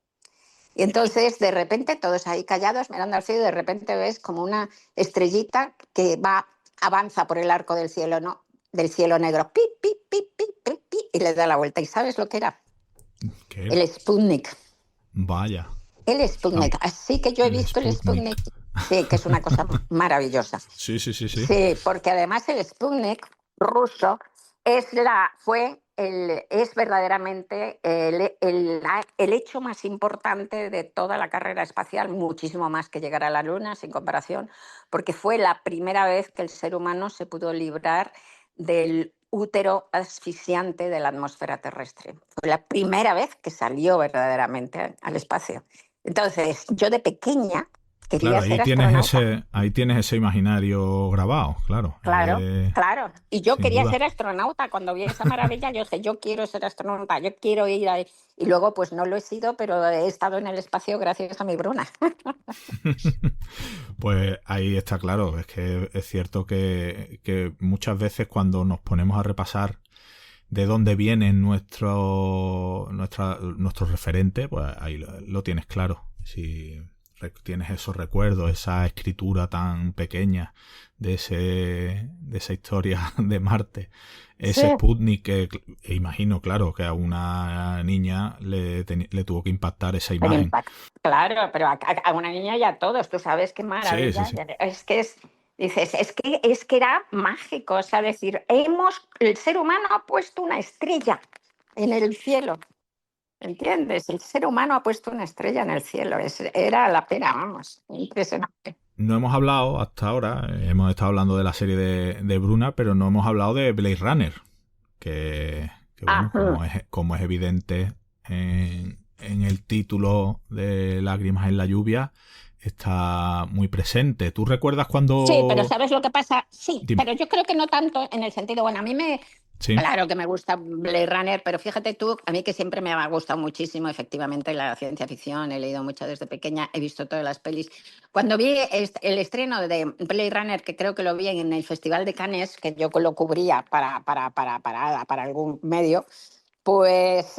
Y entonces, de repente, todos ahí callados, mirando al cielo, y de repente ves como una estrellita que avanza por el arco del cielo, ¿no? Del cielo negro, pi, pi, pi, pi, pi, pi, y le da la vuelta. ¿Y sabes lo que era? ¿Qué era? El Sputnik. Vaya. El Ah, Sputnik. Así que yo he el visto el Sputnik. Sputnik. Sí, que es una cosa maravillosa. Sí, sí, sí, sí. Sí, porque además el Sputnik ruso es verdaderamente el hecho más importante de toda la carrera espacial, muchísimo más que llegar a la Luna, sin comparación, porque fue la primera vez que el ser humano se pudo librar del útero asfixiante de la atmósfera terrestre. Fue la primera vez que salió verdaderamente al espacio. Entonces, yo de pequeña Claro, quería ser astronauta. ahí tienes ese imaginario grabado, claro. Claro, claro. Y yo Sin quería duda. ser astronauta. Cuando vi esa maravilla, yo dije, yo quiero ser astronauta, yo quiero ir ahí. Y luego, pues no lo he sido, pero he estado en el espacio gracias a mi Bruna. Pues ahí está claro, es que es cierto que muchas veces cuando nos ponemos a repasar de dónde vienen nuestros referentes, pues ahí lo tienes claro. Si tienes esos recuerdos, esa escritura tan pequeña de esa historia de Marte, Sí. ese Sputnik que imagino, claro, que a una niña le tuvo que impactar esa El imagen. impacto. Claro, pero a una niña y a todos, tú sabes qué Sí, sí, maravilla. sí. Dices, es que era mágico, o sea, decir, el ser humano ha puesto una estrella en el cielo. ¿Entiendes? El ser humano ha puesto una estrella en el cielo. Era la pena, vamos. Impresionante. No hemos hablado hasta ahora, hemos estado hablando de la serie de Bruna, pero no hemos hablado de Blade Runner, que Ah, bueno, como es evidente en el título de Lágrimas en la lluvia, está muy presente. ¿Tú recuerdas sí, pero cuando... ¿sabes lo que pasa? Sí, Dime. pero yo creo que no tanto en el sentido, bueno, Sí, claro que me gusta Blade Runner, pero fíjate tú, a mí que siempre me ha gustado muchísimo, efectivamente, la ciencia ficción, he leído mucho desde pequeña, he visto todas las pelis. Cuando vi el estreno de Blade Runner, que creo que lo vi en el Festival de Cannes, que yo lo cubría para algún medio, pues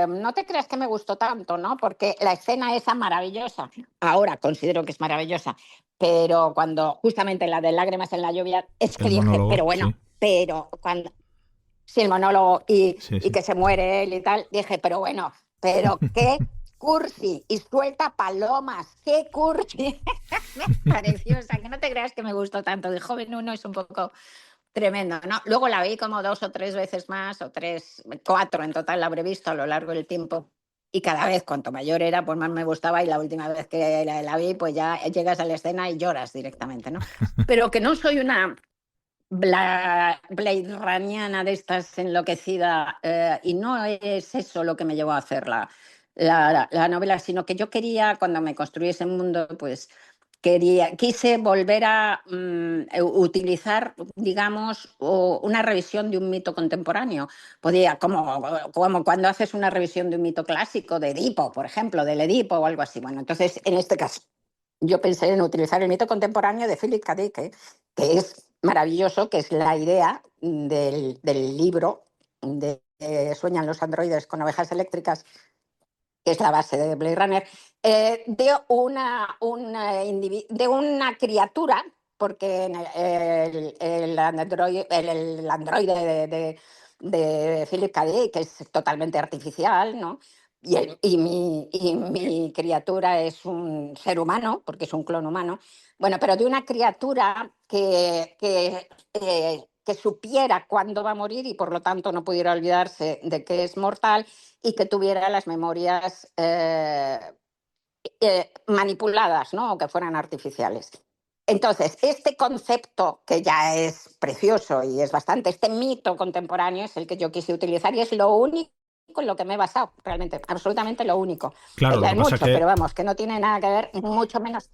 no te creas que me gustó tanto, ¿no? Porque la escena esa maravillosa, ahora considero que es maravillosa, pero cuando justamente la de Lágrimas en la lluvia, es que el dije, monólogo, pero sí, bueno, pero cuando sí, el monólogo sí, y sí. que se muere él y tal, dije, pero bueno, pero qué cursi y suelta palomas, qué cursi. Me pareció, o sea, que no te creas que me gustó tanto. De joven uno es un poco tremendo, ¿no? Luego la vi como 2 o 3 veces más, o 3, 4 en total la habré visto a lo largo del tiempo. Y cada vez, cuanto mayor era, pues más me gustaba. Y la última vez que la vi, pues ya llegas a la escena y lloras directamente, ¿no? Pero que no soy una Blade Runniana de estas enloquecida, y no es eso lo que me llevó a hacer la novela, sino que yo quería, cuando me construí ese mundo, pues quise volver a utilizar, digamos, una revisión de un mito contemporáneo. Podía, como cuando haces una revisión de un mito clásico, de Edipo, por ejemplo, del Edipo o algo así. Bueno, entonces, en este caso, yo pensé en utilizar el mito contemporáneo de Philip K. Dick, que es maravilloso, que es la idea del libro de Sueñan los androides con ovejas eléctricas, que es la base de Blade Runner, de una criatura, porque el androide de Philip K. Dick es totalmente artificial, ¿no? Y mi criatura es un ser humano, porque es un clon humano. Bueno, pero de una criatura que supiera cuándo va a morir y por lo tanto no pudiera olvidarse de que es mortal y que tuviera las memorias manipuladas, ¿no? O que fueran artificiales. Entonces, este concepto, que ya es precioso y es bastante, este mito contemporáneo es el que yo quise utilizar y es lo único en lo que me he basado, realmente, absolutamente lo único. Claro, lo Ya que hay pasa es mucho, que pero vamos, que no tiene nada que ver, mucho menos.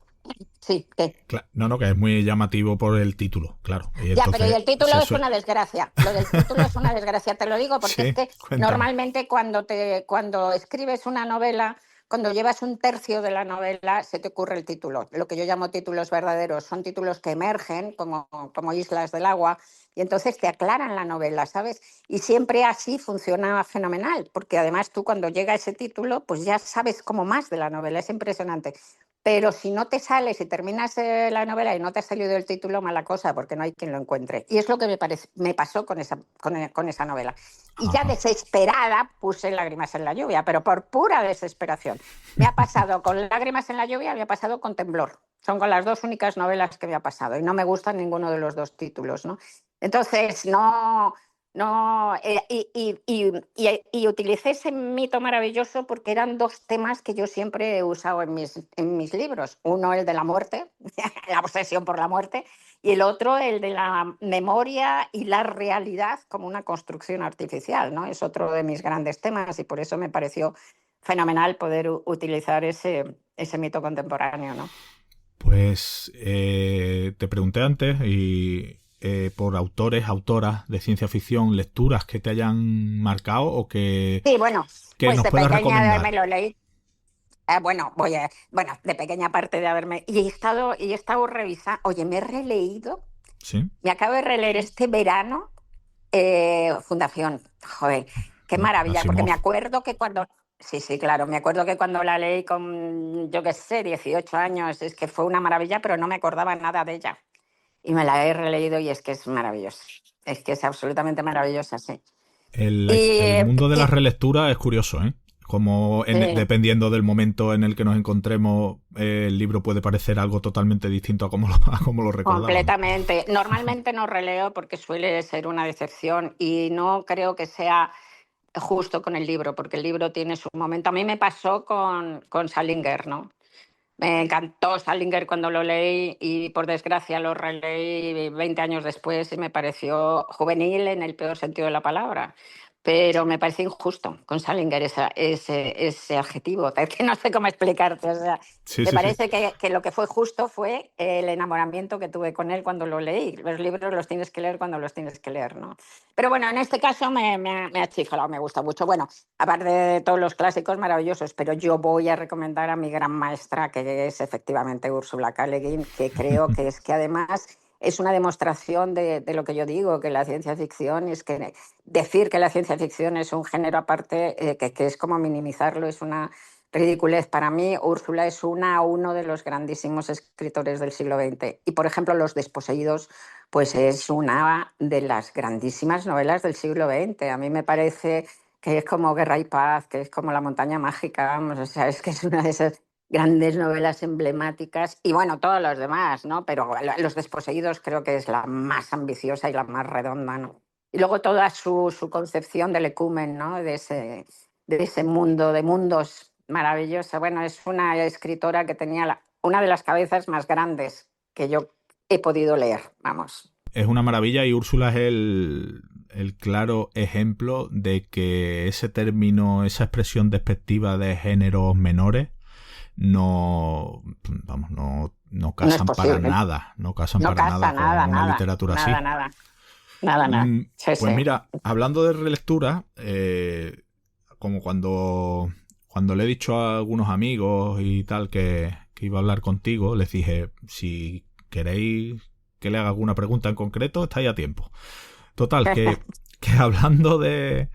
Sí, que no, no, que es muy llamativo por el título, claro. Y ya, pero y entonces el título es una desgracia. Lo del título es una desgracia, te lo digo, porque es Sí, que cuéntame. normalmente cuando escribes una novela, cuando llevas un tercio de la novela, se te ocurre el título. Lo que yo llamo títulos verdaderos son títulos que emergen como islas del agua, y entonces te aclaran la novela, ¿sabes? Y siempre así funciona fenomenal, porque además tú cuando llega ese título, pues ya sabes como más de la novela, es impresionante. Pero si no te sales y terminas la novela y no te ha salido el título, mala cosa, porque no hay quien lo encuentre. Y es lo que me pasó con esa novela. Y ya Ajá. desesperada puse Lágrimas en la lluvia, pero por pura desesperación. Me ha pasado con Lágrimas en la lluvia, me ha pasado con Temblor. Son con las dos únicas novelas que me ha pasado y no me gustan ninguno de los dos títulos, ¿no? Entonces, no, y utilicé ese mito maravilloso porque eran dos temas que yo siempre he usado en mis libros. Uno, el de la muerte, la obsesión por la muerte, y el otro, el de la memoria y la realidad como una construcción artificial, ¿no? Es otro de mis grandes temas y por eso me pareció fenomenal poder utilizar ese mito contemporáneo, ¿no? Pues te pregunté antes y por autores, autoras de ciencia ficción, lecturas que te hayan marcado o Sí, bueno, que pues nos de puedas pequeña recomendar. me lo leí. Bueno, de pequeña parte de haberme. Y he estado revisando. Oye, me he releído, ¿Sí? me acabo de releer este verano Fundación. Joder, qué maravilla, porque me Asimov. acuerdo que cuando. Sí, sí, claro, me acuerdo que cuando la leí con, yo qué sé, 18 años, es que fue una maravilla, pero no me acordaba nada de ella. Y me la he releído y es que es maravillosa. Es que es absolutamente maravillosa, sí. Y, El mundo de las y- relecturas es curioso, ¿eh? Como sí, dependiendo del momento en el que nos encontremos, el libro puede parecer algo totalmente distinto a a como lo recordábamos. completamente. Normalmente no releo porque suele ser una decepción y no creo que sea justo con el libro, porque el libro tiene su momento. A mí me pasó con Salinger, ¿no? Me encantó Salinger cuando lo leí y por desgracia lo releí 20 años después y me pareció juvenil en el peor sentido de la palabra. Pero me parece injusto con Salinger ese adjetivo. Es que no sé cómo explicarte. O sea, Sí, me sí, sí. parece que lo que fue justo fue el enamoramiento que tuve con él cuando lo leí. Los libros los tienes que leer cuando los tienes que leer, ¿no? Pero bueno, en este caso me ha chiflado, me gusta mucho. Bueno, aparte de todos los clásicos maravillosos, pero yo voy a recomendar a mi gran maestra, que es efectivamente Úrsula K. Le Guin, que creo que es que además es una demostración de lo que yo digo, que la ciencia ficción es que decir que la ciencia ficción es un género aparte, que es como minimizarlo, es una ridiculez. Para mí, Úrsula es uno de los grandísimos escritores del siglo XX. Y, por ejemplo, Los desposeídos, pues es una de las grandísimas novelas del siglo XX. A mí me parece que es como Guerra y Paz, que es como La montaña mágica, vamos, o sea, es que es una de esas grandes novelas emblemáticas y bueno, todos los demás, ¿no? Pero Los desposeídos creo que es la más ambiciosa y la más redonda, ¿no? Y luego toda su concepción del ecumen, ¿no? De ese mundo, de mundos maravillosa. Bueno, es una escritora que tenía una de las cabezas más grandes que yo he podido leer, vamos. Es una maravilla y Úrsula es el claro ejemplo de que ese término, esa expresión despectiva de géneros menores no, vamos, no No es casan para posible. nada, no casan No para nada casa con nada, una nada, literatura nada, así. nada, nada, nada. Sí, Pues sí. mira, hablando de relectura, como cuando le he dicho a algunos amigos y tal que iba a hablar contigo, les dije, si queréis que le haga alguna pregunta en concreto, estáis a tiempo. Total, que hablando de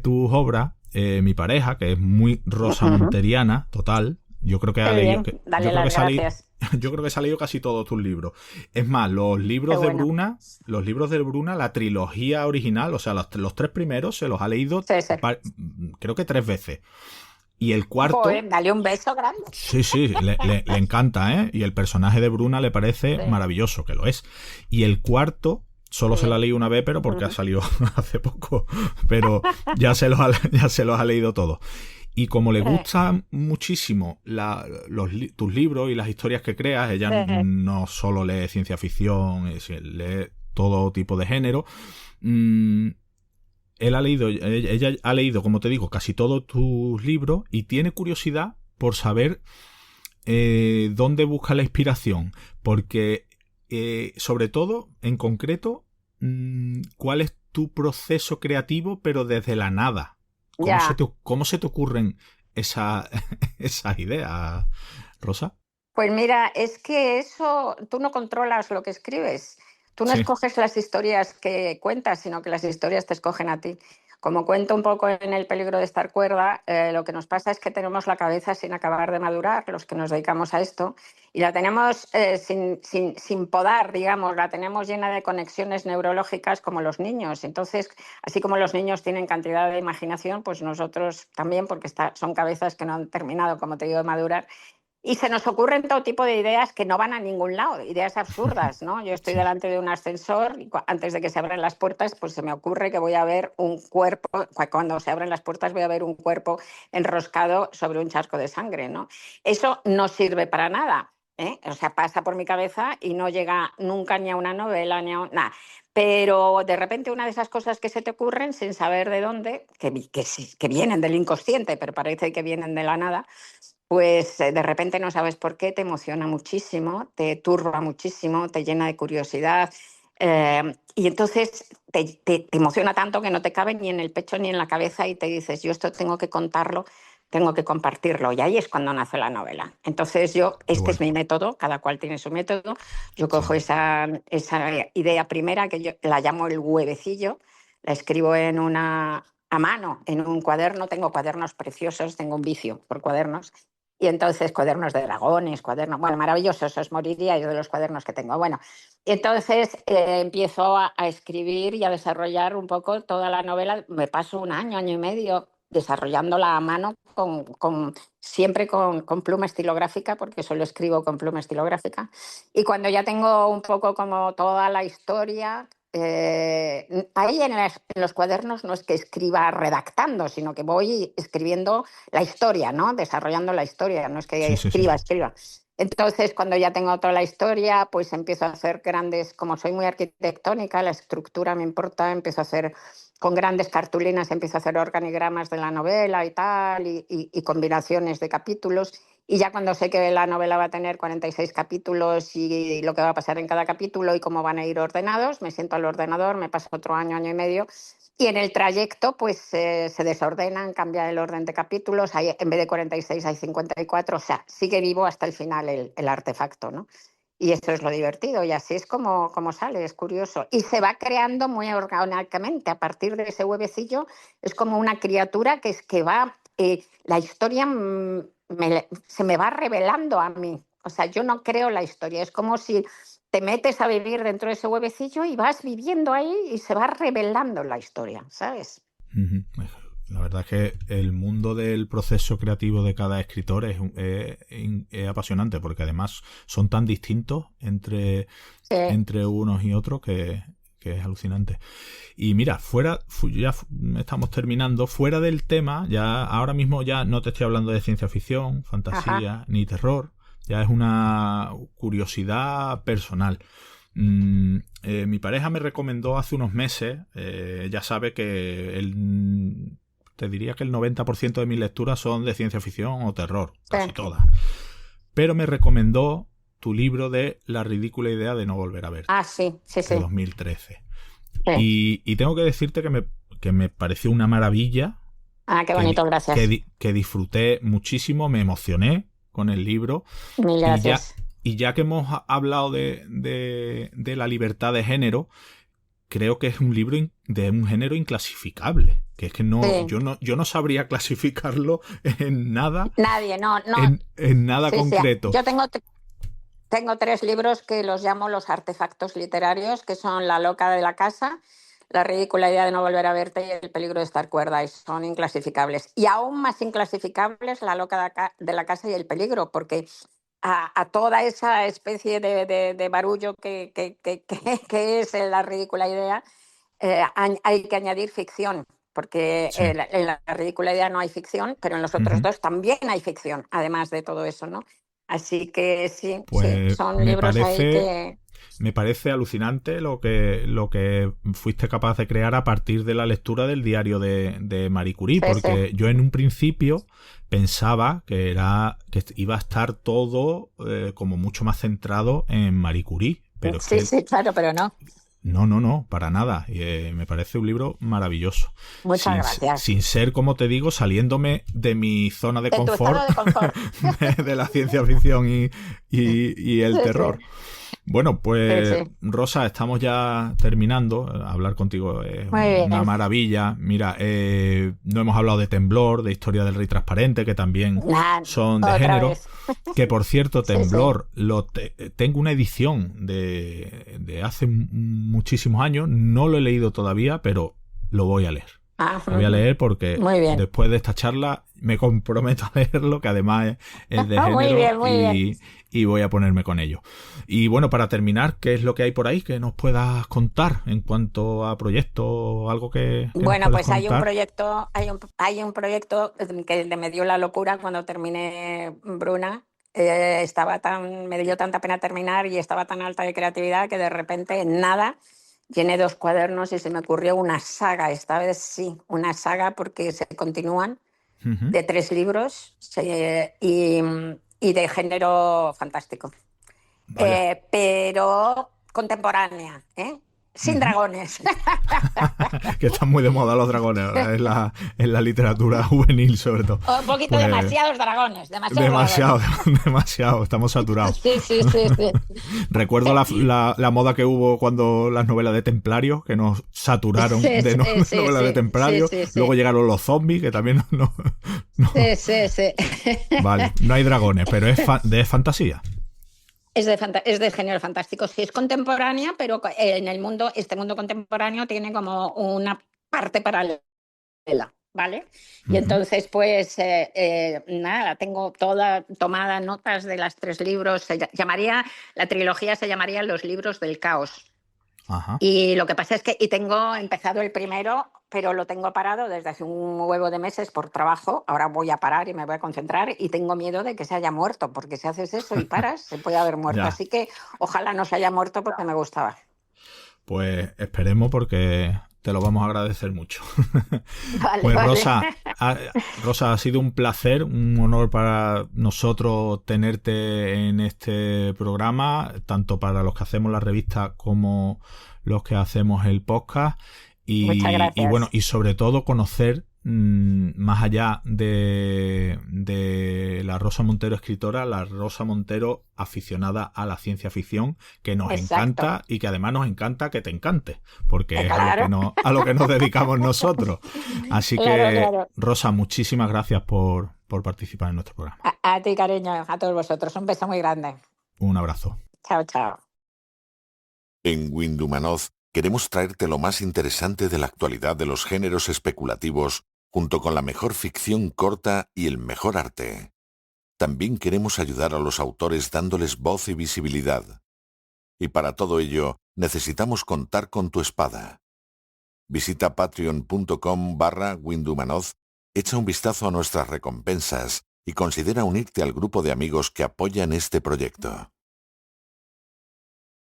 tus obras, mi pareja, que es muy rosamonteriana, total, yo creo que ha Qué leído, bien, dale yo creo que las se ha leído, gracias. yo creo que se ha leído casi todos tus libros. Es más, Qué bueno. Los libros de Bruna, la trilogía original, o sea, los tres primeros se los ha leído Sí, sí. creo que tres veces. Y el cuarto, Joder, dale un beso grande. sí, sí, le encanta, ¿eh? Y el personaje de Bruna le parece Sí, maravilloso, que lo es. Y el cuarto, solo se lo ha sí. leído una vez, pero porque ha Ujú. salido hace poco. Pero ya se los ha leído todos. Y como le gusta muchísimo tus libros y las historias que creas, ella Sí. no solo lee ciencia ficción, lee todo tipo de género. mm, ella ha leído, como te digo, casi todos tus libros y tiene curiosidad por saber dónde busca la inspiración. Porque, sobre todo, en concreto, ¿cuál es tu proceso creativo, pero desde la nada? Ya. Cómo se te ocurren esas ideas, Rosa? Pues mira, es que eso, tú no controlas lo que escribes. Tú no Sí, escoges las historias que cuentas, sino que las historias te escogen a ti. Como cuento un poco en El peligro de estar cuerda, lo que nos pasa es que tenemos la cabeza sin acabar de madurar, los que nos dedicamos a esto, y la tenemos sin podar, digamos, la tenemos llena de conexiones neurológicas como los niños. Entonces, así como los niños tienen cantidad de imaginación, pues nosotros también, porque son cabezas que no han terminado, como te digo, de madurar. Y se nos ocurren todo tipo de ideas que no van a ningún lado, ideas absurdas, ¿no? Yo estoy sí. delante de un ascensor y antes de que se abran las puertas, pues se me ocurre que voy a ver un cuerpo, cuando se abren las puertas voy a ver un cuerpo enroscado sobre un charco de sangre, ¿no? Eso no sirve para nada, ¿eh? O sea, pasa por mi cabeza y no llega nunca ni a una novela, ni a nada. Pero de repente una de esas cosas que se te ocurren sin saber de dónde, que vienen del inconsciente, pero parece que vienen de la nada, pues de repente no sabes por qué, te emociona muchísimo, te turba muchísimo, te llena de curiosidad, y entonces te emociona tanto que no te cabe ni en el pecho ni en la cabeza y te dices, yo esto tengo que contarlo, tengo que compartirlo. Y ahí es cuando nace la novela. Entonces Qué este es bueno. mi método, cada cual tiene su método. Yo Sí, cojo esa idea primera, que yo la llamo el huevecillo, la escribo a mano, en un cuaderno. Tengo cuadernos preciosos, tengo un vicio por cuadernos. Y entonces cuadernos de dragones, cuadernos, bueno, maravillosos, os moriríais de los cuadernos que tengo. Bueno, y entonces empiezo a escribir y a desarrollar un poco toda la novela. Me paso un año, año y medio desarrollándola a mano, siempre con pluma estilográfica, porque solo escribo con pluma estilográfica. Y cuando ya tengo un poco como toda la historia, ahí en los cuadernos no es que escriba redactando, sino que voy escribiendo la historia, ¿no? Desarrollando la historia, no es que sí, sí, sí. escriba. Entonces, cuando ya tengo toda la historia, pues empiezo a hacer grandes, como soy muy arquitectónica, la estructura me importa, empiezo a hacer con grandes cartulinas, empiezo a hacer organigramas de la novela y tal, y combinaciones de capítulos. Y ya cuando sé que la novela va a tener 46 capítulos y lo que va a pasar en cada capítulo y cómo van a ir ordenados, me siento al ordenador, me paso otro año, año y medio, y en el trayecto pues se desordenan, cambia el orden de capítulos, en vez de 46 hay 54, o sea, sigue vivo hasta el final el artefacto, ¿no? Y eso es lo divertido, y así es como sale, es curioso. Y se va creando muy orgánicamente a partir de ese huevecillo, es como una criatura que va, la historia se me va revelando a mí. O sea, yo no creo la historia, es como si te metes a vivir dentro de ese huevecillo y vas viviendo ahí y se va revelando la historia, ¿sabes? Ujú. La verdad es que el mundo del proceso creativo de cada escritor es apasionante, porque además son tan distintos entre unos y otros que es alucinante. Y mira, ya estamos terminando, fuera del tema, ya ahora mismo ya no te estoy hablando de ciencia ficción, fantasía, Ajá. ni terror, ya es una curiosidad personal. Mi pareja me recomendó hace unos meses, ya sabe que te diría que el 90% de mis lecturas son de ciencia ficción o terror, casi Sí. todas. Pero me recomendó tu libro de La ridícula idea de no volver a verte, Ah, sí, sí, de sí. 2013. Sí. Y tengo que decirte que me pareció una maravilla, Ah, qué bonito, gracias. que disfruté muchísimo, me emocioné con el libro. Mil Y ya, gracias. y ya que hemos hablado de la libertad de género, creo que es un libro de un género inclasificable. Que es que Sí. yo no sabría clasificarlo en nada, Nadie, no, no. en nada Sí, sí. concreto. Yo tengo 3 libros que los llamo los artefactos literarios, que son La loca de la casa, La ridícula idea de no volver a verte y El peligro de estar cuerda, y son inclasificables. Y aún más inclasificables La loca de la casa y El peligro, porque a toda esa especie de barullo que es La ridícula idea, hay que añadir ficción, porque Sí. en la ridícula idea no hay ficción, pero en los otros Ujú. dos también hay ficción, además de todo eso, ¿no? Así que sí, sí, Pues son libros ahí que... me parece alucinante lo que fuiste capaz de crear a partir de la lectura del diario de Marie Curie, Sí, sí, porque yo en un principio pensaba que iba a estar todo como mucho más centrado en Marie Curie, pero es sí, que sí, claro, pero no. no, para nada. Y, me parece un libro maravilloso. Muchas gracias. Sin ser, como te digo, saliéndome de mi zona de En tu estado confort de confort. de la ciencia ficción y el Sí, terror. sí. Bueno, pues Sí, sí. Rosa, estamos ya terminando. Hablar contigo es Muy una bien. maravilla. Mira, no hemos hablado de Temblor, de Historia del Rey Transparente, que también Nah, son de otra género. vez. Que por cierto, Sí, sí. Temblor, tengo una edición de hace muchísimos años. No lo he leído todavía, pero lo voy a leer. Ah, Lo voy a leer porque muy bien. después de esta charla me comprometo a leerlo, que además es de Muy género, bien, muy bien. y voy a ponerme con ello. Y bueno, para terminar, ¿qué es lo que hay por ahí que nos puedas contar en cuanto a proyectos o algo que nos Bueno, puedas pues hay un contar? proyecto, hay un proyecto que me dio la locura cuando terminé Bruna. Me dio tanta pena terminar y estaba tan alta de creatividad que de repente, en nada, llené 2 cuadernos y se me ocurrió una saga. Esta vez sí, una saga porque se continúan Ujú. de 3 libros y de género fantástico. Vaya. Pero contemporánea, ¿eh? Sin Ujú. dragones. Que están muy de moda los dragones ahora en la literatura juvenil, sobre todo. Un poquito Pues demasiados dragones, demasiados demasiado, dragones. demasiado, estamos saturados. Sí, sí, sí, sí. Recuerdo la moda que hubo cuando las novelas de Templario, que nos saturaron Sí, de sí, sí, novelas de sí, sí, Templario. sí, sí. Luego llegaron los zombies, que también no. Sí, sí, sí. Vale, no hay dragones, pero de fantasía. Es de género fantástico. Sí, es contemporánea, pero en el mundo, este mundo contemporáneo tiene como una parte paralela, ¿vale? Y Ujú. entonces, pues, nada, tengo toda tomada notas de las 3 libros. La trilogía se llamaría Los libros del caos. Ajá. Y lo que pasa es que tengo empezado el primero, pero lo tengo parado desde hace un huevo de meses por trabajo. Ahora voy a parar y me voy a concentrar y tengo miedo de que se haya muerto, porque si haces eso y paras, se puede haber muerto. Ya. Así que ojalá no se haya muerto porque me gustaba. Pues esperemos porque te lo vamos a agradecer mucho. Vale, Pues vale. Rosa, ha sido un placer, un honor para nosotros tenerte en este programa, tanto para los que hacemos la revista como los que hacemos el podcast. Muchas Y bueno, gracias. y sobre todo conocer más allá de la Rosa Montero escritora, la Rosa Montero aficionada a la ciencia ficción, que nos Exacto. encanta y que además nos encanta que te encante, porque es Claro. a lo que nos dedicamos nosotros. Así Claro, que, claro. Rosa, muchísimas gracias por participar en nuestro programa. A ti, cariño, a todos vosotros. Un beso muy grande. Un abrazo. Chao, chao. En Windumanoz queremos traerte lo más interesante de la actualidad de los géneros especulativos, junto con la mejor ficción corta y el mejor arte. También queremos ayudar a los autores dándoles voz y visibilidad. Y para todo ello, necesitamos contar con tu espada. Visita patreon.com/Windumanoz, echa un vistazo a nuestras recompensas y considera unirte al grupo de amigos que apoyan este proyecto.